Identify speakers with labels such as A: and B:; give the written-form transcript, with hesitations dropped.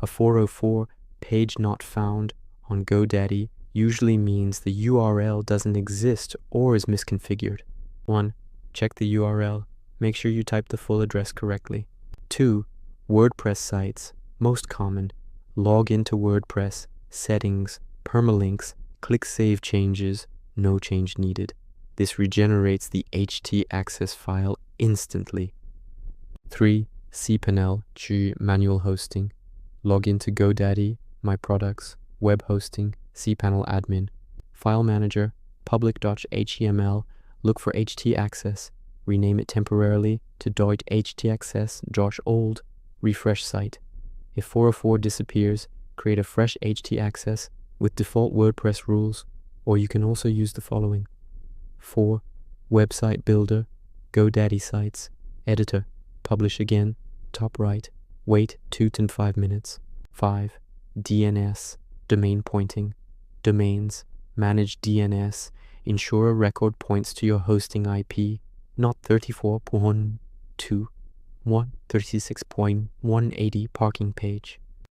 A: A 404 page not found on GoDaddy usually means the URL doesn't exist or is misconfigured. 1. Check the URL. Make sure you type the full address correctly. 2. WordPress sites. Most common. Log into WordPress, settings, permalinks, click Save Changes, no change needed. This regenerates the htaccess file instantly. 3. cPanel, manual hosting. Log into GoDaddy, My Products, Web Hosting, cPanel Admin. File Manager, public.html, look for htaccess, rename it temporarily to .htaccess, refresh site. If 404 disappears, create a fresh htaccess with default WordPress rules, or you can also use the following. 4. Website Builder, GoDaddy Sites, Editor, publish again, top right, wait 2 to 5 minutes. 5. DNS, domain pointing, domains, manage DNS, ensure a record points to your hosting IP, not 34.1.2.136.180 parking page.